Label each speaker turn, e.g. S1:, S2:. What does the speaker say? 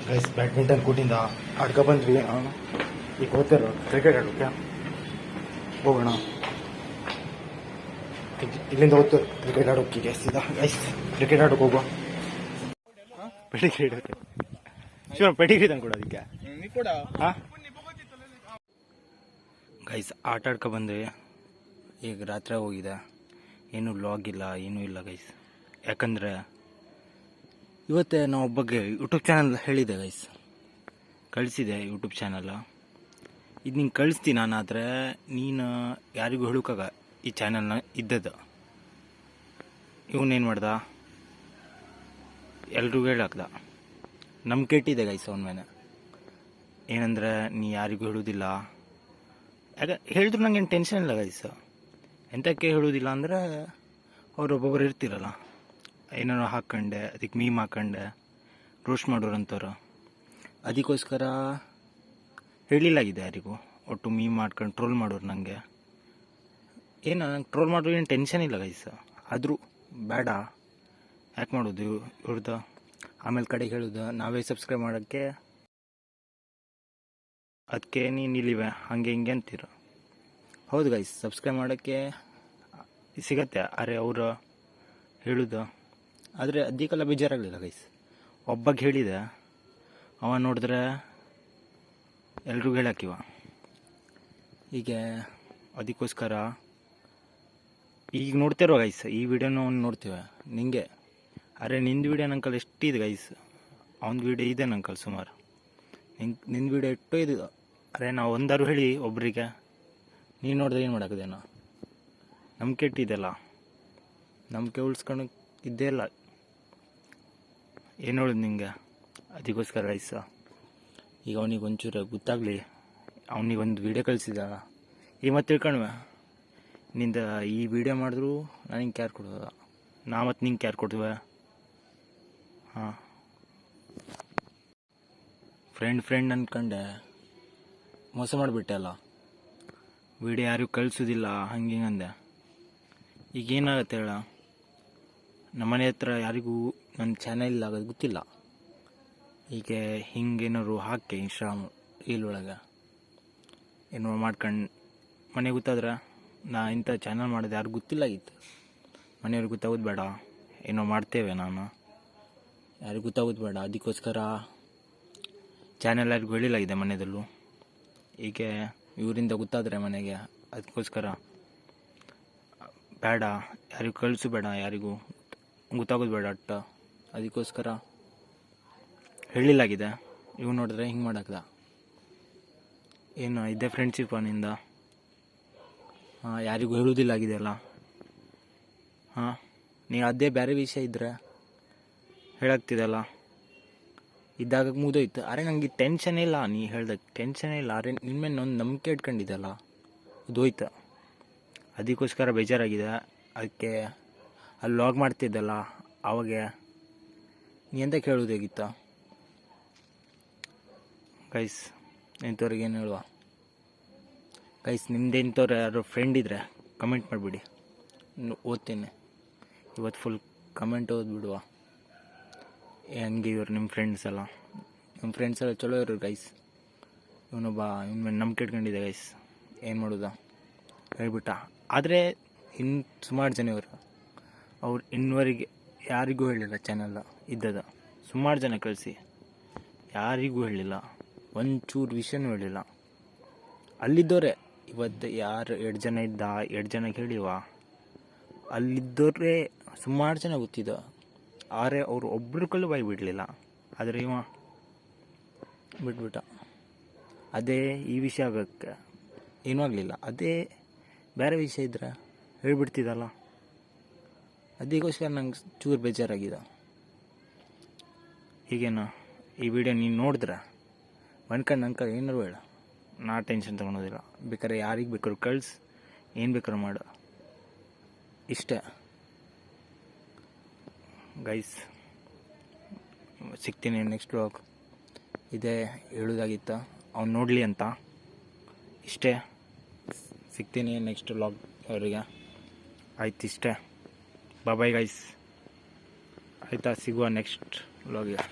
S1: Guys badminton ಕೂಟಿಂದ ಆಡ್ಕೊ ಬಂದ್ವಿ. ಈಗ ಹೋಗ್ತಾರೋ cricket ಆಡೋಕ್ಕೆ ಹೋಗೋಣ. ಇಲ್ಲಿಂದ ಹೋಗ್ತಾರೆ ಕ್ರಿಕೆಟ್ ಆಡೋಕ್ಕೆ. ಸೀದಾ ಗೈಸ್ ಕ್ರಿಕೆಟ್ ಆಡೋಕೆ ಹೋಗುವ. ಪೆಡಿಗ್ರಿ ಇಡೋಕ್ಕೆ ಶಿವ ಪೆಡಿಗ್ರಿ ತಂದು ಕೊಡೋದಕ್ಕೆ ಹಾಂ ಗೈಸ್ ಆಟ ಆಡ್ಕೊ ಬಂದ್ವಿ. ಈಗ ರಾತ್ರಿ ಹೋಗಿದೆ, ಏನೂ ವ್ಲಾಗ್ ಇಲ್ಲ, ಏನೂ ಇಲ್ಲ ಗೈಸ್. ಯಾಕಂದರೆ ಇವತ್ತೇ ನಾವು ಒಬ್ಬಗೆ ಯೂಟ್ಯೂಬ್ ಚಾನಲ್ ಹೇಳಿದೆ ಗೈಸ್, ಕಳಿಸಿದೆ ಯೂಟ್ಯೂಬ್ ಚಾನಲ್. ಇದು ನಿಂಗೆ ಕಳಿಸ್ತೀನಿ ನಾನು, ಆದರೆ ನೀನು ಯಾರಿಗೂ ಹೇಳೋಕ್ಕಾಗ ಈ ಚಾನಲ್ನ ಇದ್ದದ್ದು. ಇವನೇನು ಮಾಡ್ದ, ಎಲ್ರಿಗೂ ಹೇಳಾಕ್ದ. ನಮ್ಗೆ ಕೆಟ್ಟಿದೆ ಗೈಸ್ ಅವನ ಮೇಲೆ. ಏನಂದರೆ ನೀ ಯಾರಿಗೂ ಹೇಳೋದಿಲ್ಲ. ಯಾಕೆ ಹೇಳಿದ್ರು ನಂಗೇನು ಟೆನ್ಷನ್ ಇಲ್ಲ ಗೈಸ್. ಎಂಥಕ್ಕೆ ಹೇಳೋದಿಲ್ಲ ಅಂದರೆ ಒಬ್ಬೊಬ್ಬರು ಇರ್ತಿರಲ್ಲ, ಏನಾರು ಹಾಕ್ಕೊಂಡೆ ಅದಕ್ಕೆ ಮೀಮ್ ಹಾಕ್ಕೊಂಡೆ ರೋಸ್ಟ್ ಮಾಡೋರಂಥವ್ರು. ಅದಕ್ಕೋಸ್ಕರ ಹೇಳಿಲ್ಲಾಗಿದೆ ಯಾರಿಗೂ. ಒಟ್ಟು ಮೀಮ್ ಮಾಡ್ಕೊಂಡು ಟ್ರೋಲ್ ಮಾಡೋರು ನನಗೆ. ಏನು ನಂಗೆ ಟ್ರೋಲ್ ಮಾಡೋದು ಏನು ಟೆನ್ಷನ್ ಇಲ್ಲ ಗೈಸ್. ಆದರೂ ಬೇಡ, ಯಾಕೆ ಮಾಡೋದು ಇವ್ರದ್ದು. ಆಮೇಲೆ ಕಡೆಗೆ ಹೇಳೋದು ನಾವೇ ಸಬ್ಸ್ಕ್ರೈಬ್ ಮಾಡೋಕ್ಕೆ, ಅದಕ್ಕೆ ನೀನು ಇಲ್ಲಿವೆ ಹಾಗೆ ಹಿಂಗೆ ಅಂತೀರ. ಹೌದು ಗೈಸ್, ಸಬ್ಸ್ಕ್ರೈಬ್ ಮಾಡೋಕ್ಕೆ ಸಿಗತ್ತೆ, ಅರೆ ಅವರು ಹೇಳೋದು. ಆದರೆ ಅದಕ್ಕೆಲ್ಲ ಬೇಜಾರಾಗಲಿಲ್ಲ ಗೈಸ್. ಒಬ್ಬಗೆ ಹೇಳಿದೆ, ಅವ ನೋಡಿದ್ರೆ ಎಲ್ರಿಗೂ ಹೇಳಾಕಿವ. ಹೀಗೆ ಅದಕ್ಕೋಸ್ಕರ ಈಗ ನೋಡ್ತಿರೋ ಗೈಸ್, ಈ ವಿಡಿಯೋನ ಅವ್ನು ನೋಡ್ತೀವಿ ನಿಂಗೆ. ಅರೆ ನಿಂದು ವಿಡಿಯೋ ನಂಕಲ್ ಎಷ್ಟಿದೆ ಗೈಸ್, ಅವ್ನ ವಿಡಿಯೋ ಇದೆ ನಂಕಲ್ ಸುಮಾರು. ನಿಂದು ವಿಡಿಯೋ ಎಷ್ಟೋ ಇದು. ಅರೆ ನಾವು ಒಂದಾರು ಹೇಳಿ ಒಬ್ಬರಿಗೆ, ನೀನು ನೋಡಿದ್ರೆ ಏನು ಮಾಡೋಕ್ಕದೇನೋ. ನಂಬಿಕೆ ಇಟ್ಟಿದ್ದೆಲ್ಲ, ನಂಬಿಕೆ ಉಳಿಸ್ಕೊಂಡು ಇದ್ದೇ ಇಲ್ಲ. ಏನು ಹೇಳೋದು ನಿಂಗೆ. ಅದಕ್ಕೋಸ್ಕರ ಗೈಸ್ ಈಗ ಅವನಿಗೆ ಒಂಚೂರು ಗೊತ್ತಾಗಲಿ. ಅವನಿಗೊಂದು ವಿಡಿಯೋ ಕಳಿಸಿದ, ಈಗ ಮತ್ತೆ ತಿಳ್ಕೊಂಡ್ವೆ. ನಿಂದ ಈ ವಿಡಿಯೋ ಮಾಡಿದ್ರು ನನಗೆ ಕ್ಯಾರ್ ಕೊಡೋದ, ನಾ ಮತ್ತು ನಿಂಗೆ ಕ್ಯಾರ್ ಕೊಡ್ತೀವ. ಹಾಂ ಫ್ರೆಂಡ್ ಅಂದ್ಕೊಂಡೆ ಮೋಸ ಮಾಡಿಬಿಟ್ಟೆ ಅಲ್ಲ. ವಿಡಿಯೋ ಯಾರಿಗೂ ಕಳಿಸೋದಿಲ್ಲ ಹಂಗೆ ಹಿಂಗೆ ಅಂದೆ. ಈಗ ಏನಾಗುತ್ತೆ ಹೇಳ, ನಮ್ಮನೆ ಹತ್ರ ಯಾರಿಗೂ ನನ್ನ ಚಾನಲ್ ಆಗೋದು ಗೊತ್ತಿಲ್ಲ. ಹೀಗೆ ಹಿಂಗೇನಾದ್ರು ಹಾಕಿ ಇನ್ಸ್ಟಾಗ್ರಾಮ್ ರೀಲ್ ಒಳಗೆ ಏನೋ ಮಾಡ್ಕೊಂಡು ಮನೆಗೆ ಗೊತ್ತಾದ್ರೆ ನಾ ಇಂಥ ಚಾನಲ್ ಮಾಡೋದು ಯಾರಿಗೂ ಗೊತ್ತಿಲ್ಲಾಗಿತ್ತು. ಮನೆಯವ್ರಿಗೆ ಗೊತ್ತಾಗೋದು ಬೇಡ, ಏನೋ ಮಾಡ್ತೇವೆ ನಾನು, ಯಾರಿಗೂ ಗೊತ್ತಾಗೋದು ಬೇಡ. ಅದಕ್ಕೋಸ್ಕರ ಚಾನಲ್ ಯಾರಿಗೂ ಹೇಳಿಲ್ಲಾಗಿದೆ ಮನೆಯಲ್ಲೂ. ಹೀಗೆ ಇವರಿಂದ ಗೊತ್ತಾದರೆ ಮನೆಗೆ, ಅದಕ್ಕೋಸ್ಕರ ಬೇಡ, ಯಾರಿಗೂ ಕಳಿಸು ಬೇಡ, ಯಾರಿಗೂ ಗೊತ್ತಾಗೋದು ಬೇಡ ಅಟ್ಟ. ಅದಕ್ಕೋಸ್ಕರ ಹೇಳಿಲ್ಲಾಗಿದೆ. ಇವು ನೋಡಿದ್ರೆ ಹಿಂಗೆ ಮಾಡಾಕ್ದ. ಏನು ಇದೇ ಫ್ರೆಂಡ್ಶಿಪ್ಪ ನಿಂದ? ಹಾಂ, ಯಾರಿಗೂ ಹೇಳೋದಿಲ್ಲಾಗಿದೆ ಅಲ್ಲ. ಹಾಂ, ನೀ ಅದೇ ಬೇರೆ ವಿಷಯ ಇದ್ದರೆ ಹೇಳಾಗ್ತಿದಲ್ಲ, ಇದ್ದಾಗ ಮುಗಿದೋಯ್ತು. ಅರೆ ನನಗೆ ಟೆನ್ಷನ್ ಇಲ್ಲ, ನೀ ಹೇಳ್ದಾಗ ಟೆನ್ಷನೇ ಇಲ್ಲ. ಅರೆ ನಿನ್ಮೇಲೆ ಒಂದು ನಂಬಿಕೆ ಇಟ್ಕೊಂಡಿದ್ದಲ್ಲ, ಅದು ಹೋಯ್ತು. ಅದಕ್ಕೋಸ್ಕರ ಬೇಜಾರಾಗಿದೆ. ಅದಕ್ಕೆ ಅಲ್ಲಿ ಲಾಗ್ ಮಾಡ್ತಿದ್ದಲ್ಲ ಅವಾಗ ನೀ ಎಂತ ಕೇಳೋದಾಗಿತ್ತ ಗೈಸ್. ಇಂಥವ್ರಿಗೆ ಏನು ಹೇಳುವ ಗೈಸ್. ನಿಮ್ದು ಇಂಥವ್ರು ಯಾರು ಫ್ರೆಂಡ್ ಇದ್ದರೆ ಕಮೆಂಟ್ ಮಾಡಿಬಿಡಿ, ಓದ್ತೀನಿ. ಇವತ್ತು ಫುಲ್ ಕಮೆಂಟ್ ಓದ್ಬಿಡುವ. ಹಂಗೆ ಇವ್ರು ನಿಮ್ಮ ಫ್ರೆಂಡ್ಸ್ ಎಲ್ಲ ಚಲೋ ಇರೋರು ಗೈಸ್. ಇವನ ಮೇಲೆ ನಂಬಿಕೆ ಇಟ್ಕೊಂಡಿದ್ದೆ ಗೈಸ್. ಏನು ಮಾಡೋದು ಹೇಳ್ಬಿಟ್ಟ. ಆದರೆ ಇನ್ನು ಸುಮಾರು ಜನ ಅವ್ರು ಇನ್ನುವರೆಗೆ ಯಾರಿಗೂ ಹೇಳಿಲ್ಲ ಚಾನಲ್ ಇದ್ದದ. ಸುಮಾರು ಜನ ಕಳಿಸಿ ಯಾರಿಗೂ ಹೇಳಿಲ್ಲ, ಒಂಚೂರು ವಿಷಯನೂ ಹೇಳಿಲ್ಲ. ಅಲ್ಲಿದ್ದವರೇ ಇವತ್ತು ಯಾರು 2 ಜನ ಇದ್ದ, 2 ಜನಕ್ಕೆ ಹೇಳಿವ. ಅಲ್ಲಿದ್ದವರೇ ಸುಮಾರು ಜನ ಗೊತ್ತಿದ್ದ, ಆದರೆ ಅವರು ಒಬ್ಬರು ಕಲ್ಲು ಬಾಯಿ ಬಿಡಲಿಲ್ಲ. ಆದರೆ ಇವ ಬಿಟ್ಬಿಟ್ಟ. ಅದೇ ಈ ವಿಷಯ ಆಗೋಕ್ಕೆ ಏನೂ ಆಗಲಿಲ್ಲ. ಅದೇ ಬೇರೆ ವಿಷಯ ಇದ್ರೆ ಹೇಳ್ಬಿಡ್ತಿದ್ದಲ್ಲ. ಅದಕ್ಕೋಸ್ಕರ ನಂಗೆ ಚೂರು ಬೇಜಾರಾಗಿದೆ. ಹೀಗೇನು ಈ ವಿಡಿಯೋ ನೀನು ನೋಡಿದ್ರೆ ಬಂದ್ಕೊಂಡು ಏನಾರು ಹೇಳ, ನಾ ಟೆನ್ಷನ್ ತೊಗೊಳೋದಿಲ್ಲ. ಬೇಕಾದ್ರೆ ಯಾರಿಗೆ ಬೇಕಾದ್ರು ಕಳ್ಸಿ, ಏನು ಬೇಕಾದ್ರು ಮಾಡು, ಇಷ್ಟೇ ಗೈಸ್. ಸಿಗ್ತೀನಿ ನೆಕ್ಸ್ಟ್ ವ್ಲಾಗ್. ಇದೇ ಹೇಳೋದಾಗಿತ್ತು, ಅವ್ನು ನೋಡಲಿ ಅಂತ. ಇಷ್ಟೇ, ಸಿಗ್ತೀನಿ ನೆಕ್ಸ್ಟ್ ವ್ಲಾಗ್ ಅವರಿಗೆ. ಆಯ್ತು, ಇಷ್ಟೇ. Bye guys. ಆಯಿತಾ, ಸಿಗುವ ನೆಕ್ಸ್ಟ್ ವ್ಲಾಗಿಗೆ.